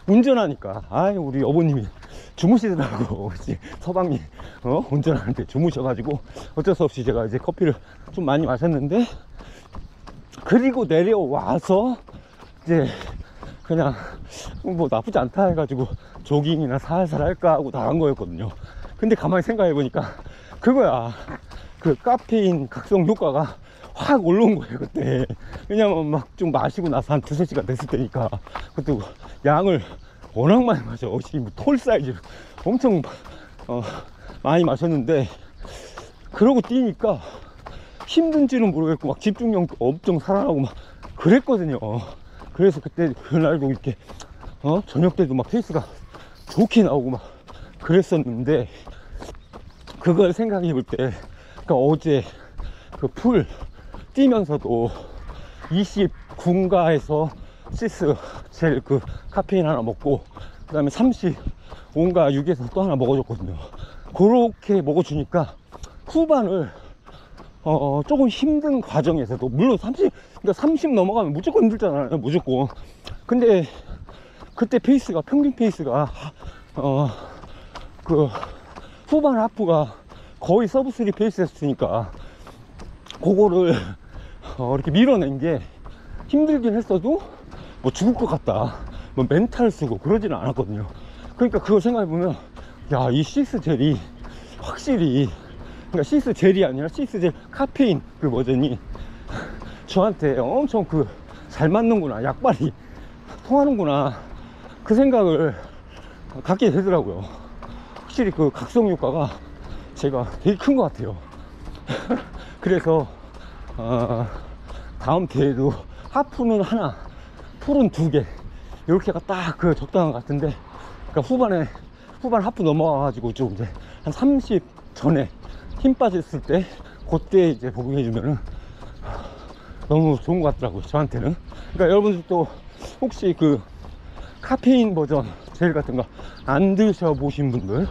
운전하니까 우리 여보님이 주무시더라고. 서방님 운전하는데 주무셔가지고 어쩔 수 없이 제가 이제 커피를 좀 많이 마셨는데, 그리고 내려와서 이제 그냥 뭐 나쁘지 않다 해가지고 조깅이나 살살 할까 하고 나간 거였거든요. 근데 가만히 생각해 보니까 그거야, 그 카페인 각성 효과가 확 올라온 거예요 그때. 왜냐면 막 좀 마시고 나서 한 2~3시간 됐을 때니까. 그때 양을 워낙 많이 마셔. 톨 사이즈로 엄청 많이 마셨는데, 그러고 뛰니까 힘든지는 모르겠고 막 집중력도 엄청 살아나고 막 그랬거든요. 그래서 그때 그날도 이렇게 저녁 때도 막 페이스가 좋게 나오고 막 그랬었는데, 그걸 생각해 볼 때, 그러니까 어제 그 풀 뛰면서도 29인가에서 시스 젤 그 카페인 하나 먹고, 그 다음에 35인가 6에서 또 하나 먹어줬거든요. 그렇게 먹어주니까 후반을 조금 힘든 과정에서도, 물론 30 넘어가면 무조건 힘들잖아요, 무조건. 근데 그때 페이스가, 평균 페이스가 그 후반 하프가 거의 서브 3 페이스였으니까 그거를 이렇게 밀어낸 게 힘들긴 했어도 뭐 죽을 것 같다, 뭐 멘탈 쓰고 그러지는 않았거든요. 그러니까 그걸 생각해보면, 야, 이 시스 젤이 확실히, 그러니까 시스 젤이 아니라 시스 젤 카페인 그 버전이 저한테 엄청 잘 맞는구나, 약발이 통하는구나, 그 생각을 갖게 되더라고요. 확실히 그 각성 효과가 제가 되게 큰 것 같아요. 그래서 다음 대회도 하프는 하나, 풀은 2개, 이렇게가 딱 그 적당한 것 같은데, 그러니까 후반 하프 넘어가가지고 좀 이제 한 30 전에 힘 빠졌을 때 그때 이제 복용해주면은 너무 좋은 것 같더라고요, 저한테는. 그러니까 여러분들도 혹시 그 카페인 버전 젤 같은 거 안 드셔보신 분들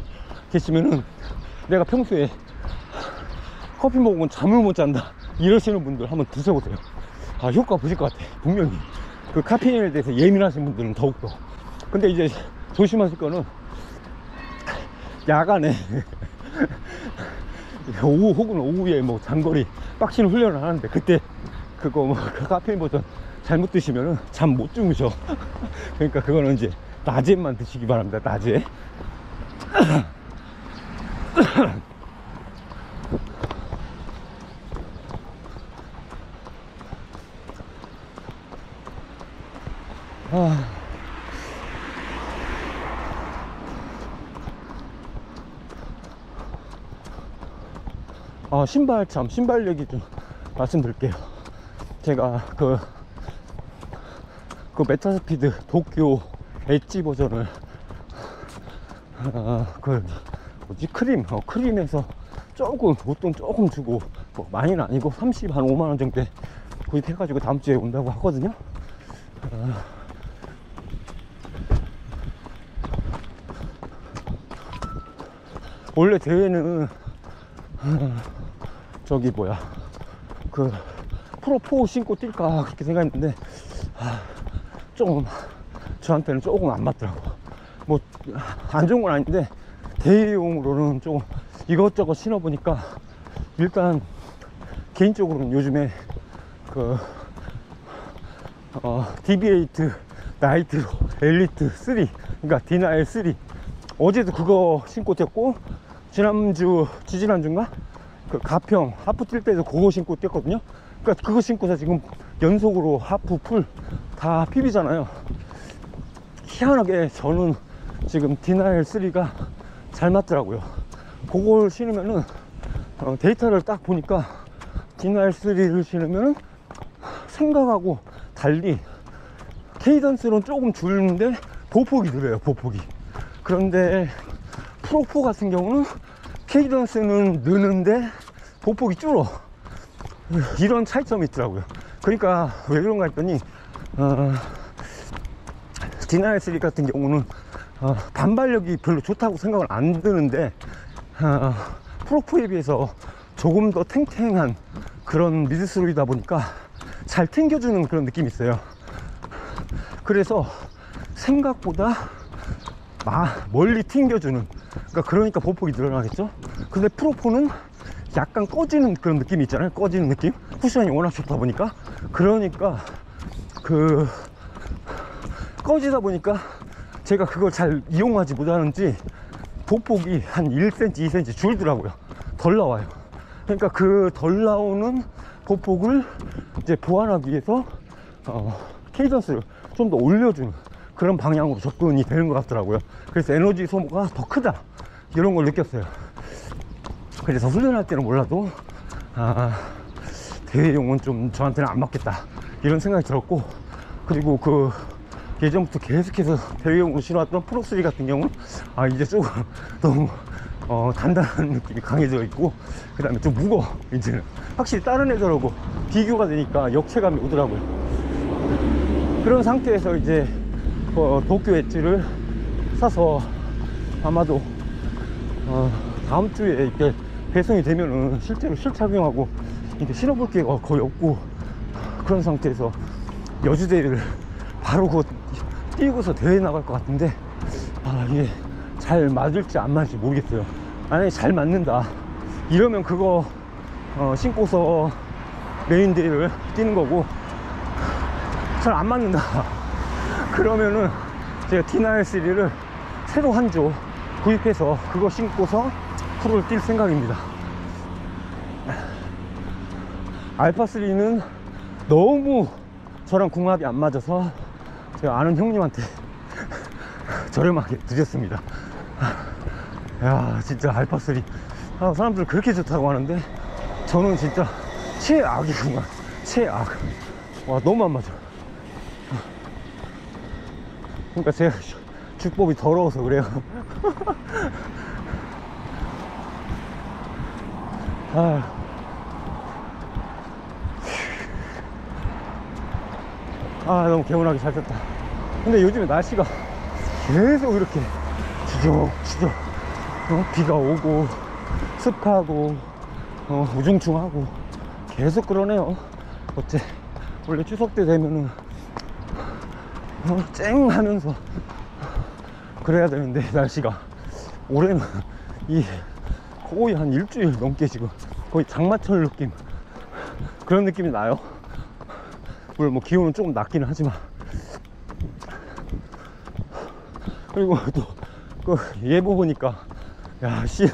계시면은, 내가 평소에 커피 먹으면 잠을 못 잔다 이러시는 분들 한번 드셔보세요. 효과 보실 것 같아, 분명히. 그 카페인에 대해서 예민하신 분들은 더욱더. 근데 이제 조심하실 거는 야간에 오후 혹은 오후에 뭐 장거리 빡치는 훈련을 하는데 그때 그거 뭐 그 카페인 버전 잘못 드시면은 잠 못 주무셔. 그러니까 그거는 이제 낮에만 드시기 바랍니다. 낮에. 신발 얘기 좀 말씀드릴게요. 제가 그 메타스피드 도쿄 엣지 버전을 그 뭐지 크림에서 조금 보통 조금 주고 뭐 많이는 아니고 5만원 정도에 구입해가지고 다음주에 온다고 하거든요. 원래 대회는 저기 뭐야 그 프로4 신고 뛸까 그렇게 생각했는데 조금 저한테는 조금 안 맞더라고. 뭐 안 좋은 건 아닌데 대회용으로는 조금 이것저것 신어보니까 일단 개인적으로는 요즘에 그 DB8 나이트로 엘리트 3 그러니까 디나엘 3 어제도 그거 신고 뛰었고 지지난주인가 그 가평 하프 뛸 때도 그거 신고 뛰었거든요. 그러니까 그거 신고서 지금 연속으로 하프 풀 다 PB잖아요. 희한하게 저는 지금 디나엘 3가 잘 맞더라고요. 그걸 신으면은 데이터를 딱 보니까 디나엘 3를 신으면은 생각하고 달리 케이던스는 조금 줄는데 보폭이 늘어요. 보폭이. 그런데 프로4 같은 경우는 케이던스는 느는데 보폭이 줄어. 이런 차이점이 있더라고요. 그러니까 왜 그런가 했더니 디나엘 3 같은 경우는 반발력이 별로 좋다고 생각을 안 드는데 프로4에 비해서 조금 더 탱탱한 그런 미드스로이다 보니까 잘 튕겨주는 그런 느낌이 있어요. 그래서 생각보다 멀리 튕겨주는, 그러니까 보폭이 늘어나겠죠. 근데 프로4는 약간 꺼지는 그런 느낌이 있잖아요. 꺼지는 느낌. 쿠션이 워낙 좋다 보니까, 그러니까 꺼지다 보니까 제가 그걸 잘 이용하지 못하는지 보폭이 한 1cm 2cm 줄더라고요. 덜 나와요. 그러니까 그 덜 나오는 보폭을 이제 보완하기 위해서 케이던스를 좀 더 올려주는 그런 방향으로 접근이 되는 것 같더라고요. 그래서 에너지 소모가 더 크다, 이런 걸 느꼈어요. 그래서 훈련할 때는 몰라도 대회용은 좀 저한테는 안 맞겠다, 이런 생각이 들었고, 그리고 예전부터 계속해서 대회용으로 신어왔던 프로3 같은 경우는 이제 조금 너무 단단한 느낌이 강해져 있고, 그 다음에 좀 무거워. 이제는 확실히 다른 애들하고 비교가 되니까 역체감이 오더라고요. 그런 상태에서 이제 도쿄 엣지를 사서 아마도 다음 주에 이렇게 배송이 되면은 실제로 실착용하고 이렇게 신어볼 기회가 거의 없고, 그런 상태에서 여주대회를 바로 뛰고서 대회 나갈 것 같은데, 이게 잘 맞을지 안 맞을지 모르겠어요. 만약에 잘 맞는다 이러면 그거 신고서 메인 대회를 뛰는 거고, 잘 안 맞는다 그러면은 제가 디나엘 3를 새로 한 조 구입해서 그거 신고서 프로를 뛸 생각입니다. 알파3는 너무 저랑 궁합이 안 맞아서 제가 아는 형님한테 저렴하게 드렸습니다. 야, 진짜 알파3 사람들 그렇게 좋다고 하는데 저는 진짜 최악이구만. 최악. 와, 너무 안 맞아. 그러니까 제가 주법이 더러워서 그래요. 너무 개운하게 잘 탔다. 근데 요즘에 날씨가 계속 이렇게 추적추적 비가 오고 습하고 우중충하고 계속 그러네요. 어째 원래 추석 때 되면은 쨍 하면서 그래야 되는데 날씨가 올해는 거의 한 일주일 넘게 지금 거의 장마철 느낌, 그런 느낌이 나요. 물론 뭐 기온은 조금 낮기는 하지만. 그리고 또 그 예보 보니까 야씨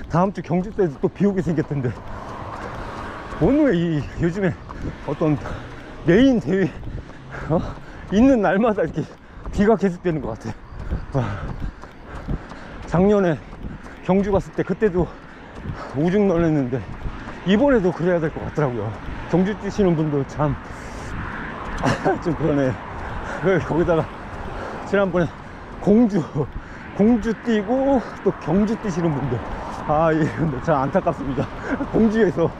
다음 주 경주 때도 또 비 오게 생겼던데, 오늘 이 요즘에 어떤 메인 대회 있는 날마다 이렇게 비가 계속되는 것 같아. 작년에 경주 갔을 때 그때도 오죽 놀랐는데 이번에도 그래야 될 것 같더라고요. 경주 뛰시는 분도 참 좀 그러네. 거기다가 지난번에 공주 뛰고 또 경주 뛰시는 분들, 예, 근데 참 안타깝습니다. 공주에서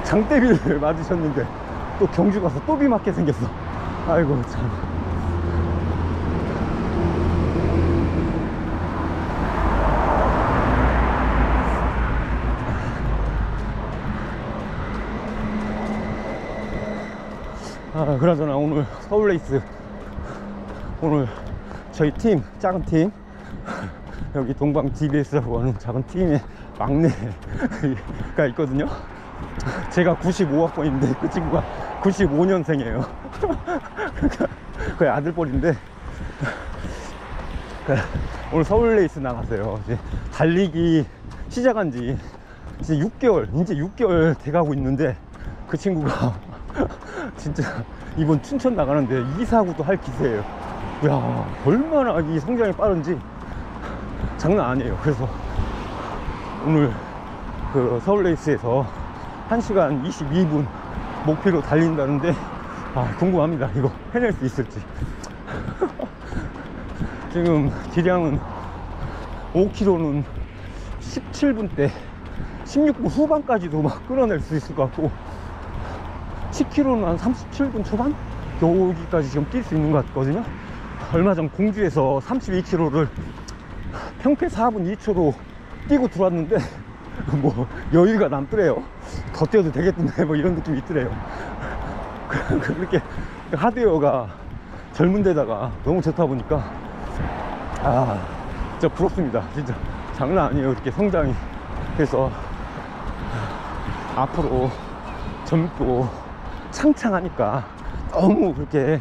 장대비를 맞으셨는데 또 경주 가서 또 비 맞게 생겼어. 아이고 참. 그나저나 오늘 서울레이스, 오늘 저희 팀, 작은 팀, 여기 동방 DBS라고 하는 작은 팀의 막내가 있거든요. 제가 95학번인데 그 친구가 95년생이에요 그러니까 거의 아들뻘인데, 오늘 서울레이스 나갔어요. 이제 달리기 시작한 지 이제 6개월 돼가고 있는데, 그 친구가 진짜 이번 춘천 나가는데 249도 할 기세예요. 야, 얼마나 이 성장이 빠른지 장난 아니에요. 그래서 오늘 그 서울레이스에서 1시간 22분 목표로 달린다는데 궁금합니다. 이거 해낼 수 있을지. 지금 기량은 5km는 17분대 16분 후반까지도 막 끌어낼 수 있을 것 같고, 10km는 한 37분 초반? 여기까지 지금 뛸 수 있는 것 같거든요. 얼마 전 공주에서 32km를 평패 4분 2초로 뛰고 들어왔는데 뭐 여유가 남더래요. 더 뛰어도 되겠던데 뭐 이런 느낌이 있더래요. 그렇게 하드웨어가 젊은 데다가 너무 좋다 보니까 진짜 부럽습니다. 진짜 장난 아니에요, 이렇게 성장이. 그래서 앞으로 젊고 창창하니까 너무 그렇게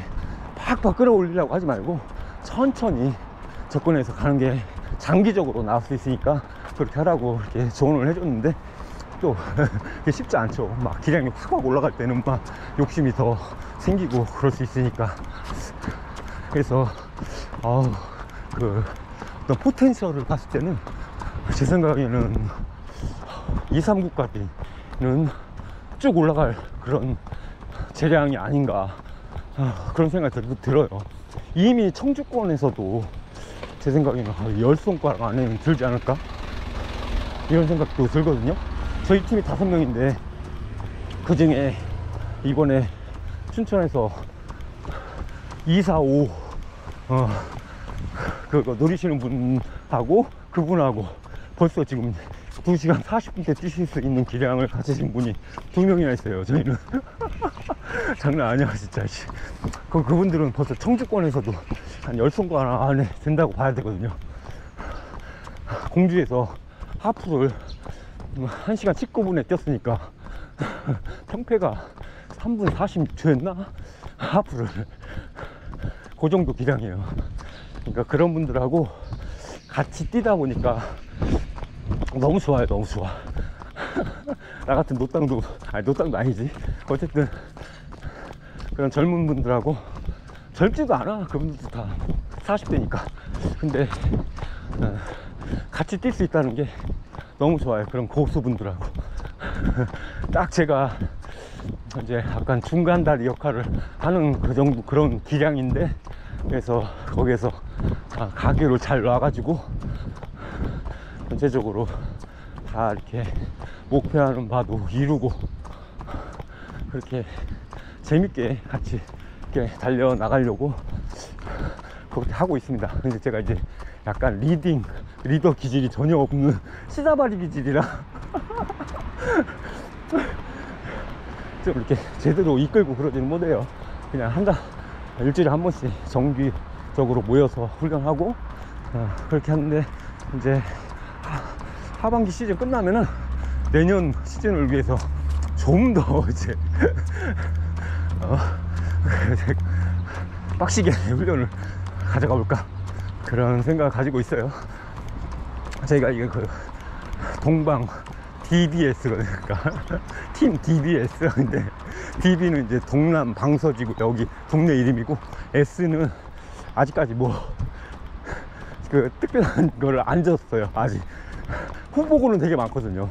팍팍 끌어올리려고 하지 말고 천천히 접근해서 가는 게 장기적으로 나올 수 있으니까 그렇게 하라고 이렇게 조언을 해줬는데, 또 그게 쉽지 않죠. 막 기량이 확 올라갈 때는 막 욕심이 더 생기고 그럴 수 있으니까. 그래서 그 어떤 포텐셜을 봤을 때는 제 생각에는 2, 3구까지는 쭉 올라갈 그런 재량이 아닌가, 그런 생각이 들어요. 이미 청주권에서도 제 생각에는 10손가락 안에는 들지 않을까, 이런 생각도 들거든요. 저희 팀이 5명인데 그 중에 이번에 춘천에서 245 그거 노리시는 분하고 그분하고 벌써 지금 2시간 40분대 뛰실 수 있는 기량을 가지신 분이 2명이나 있어요. 저희는 장난 아니야 진짜. 그분들은 벌써 청주권에서도 한 10손가락 안에 든다고 봐야 되거든요. 공주에서 하프를 1시간 19분에 뛰었으니까 평패가 3분 46초였나? 하프를 그 정도 기량이에요. 그러니까 그런 분들하고 같이 뛰다 보니까 너무 좋아요. 너무 좋아. 나 같은 노땅도 아니지. 어쨌든 그런 젊은 분들하고, 젊지도 않아 그분들도 다 40대니까 근데 같이 뛸 수 있다는 게 너무 좋아요. 그런 고수분들하고 딱 제가 이제 약간 중간다리 역할을 하는 그 정도 그런 기량인데, 그래서 거기에서 가게로 잘 놔가지고 전체적으로 다 이렇게 목표하는 바도 이루고 그렇게 재밌게 같이 이렇게 달려 나가려고 그렇게 하고 있습니다. 근데 제가 이제 약간 리더 기질이 전혀 없는 시다바리 기질이라 좀 이렇게 제대로 이끌고 그러지는 못해요. 그냥 일주일에 한 번씩 정기적으로 모여서 훈련하고 그렇게 하는데, 이제 하반기 시즌 끝나면은 내년 시즌을 위해서 좀 더 이제 빡시게 훈련을 가져가 볼까, 그런 생각을 가지고 있어요. 저희가 이게 그 동방 DBS거든요. 팀 DBS. 근데 DB는 이제 동남 방서지구, 여기 동네 이름이고, S는 아직까지 뭐 그 특별한 걸 안 줬어요. 아직 후보군은 되게 많거든요.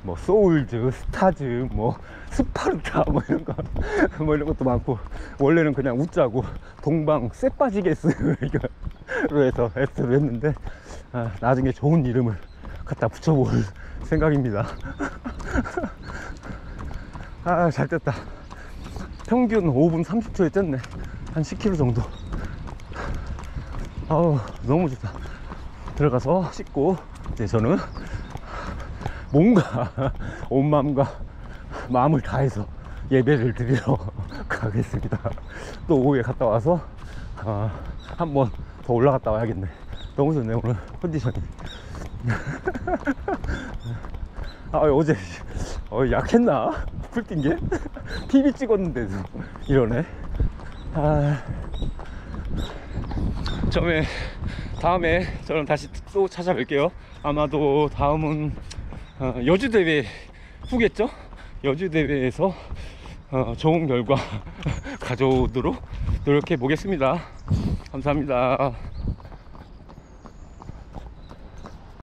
뭐 소울즈, 스타즈, 뭐 스파르타, 뭐 이런 거, 뭐 이런 것도 많고, 원래는 그냥 웃자고 동방 쎄빠지게스 이거로 해서 S로 했는데, 나중에 좋은 이름을 갖다 붙여볼 생각입니다. 잘 뗐다. 평균 5분 30초에 뗐네. 한 10km 정도. 너무 좋다. 들어가서 씻고 이제 저는 몸과 온 마음을 다해서 예배를 드리러 가겠습니다. 또 오후에 갔다 와서 한 번 더 올라갔다 와야겠네. 너무 좋네 오늘 컨디션이. 어제 약했나? 풀 뛴 게? TV 찍었는데도 이러네. 다음에 저는 다시 또 찾아뵐게요. 아마도 다음은 여주대회 후겠죠? 여주대회에서 좋은 결과 가져오도록 노력해 보겠습니다. 감사합니다.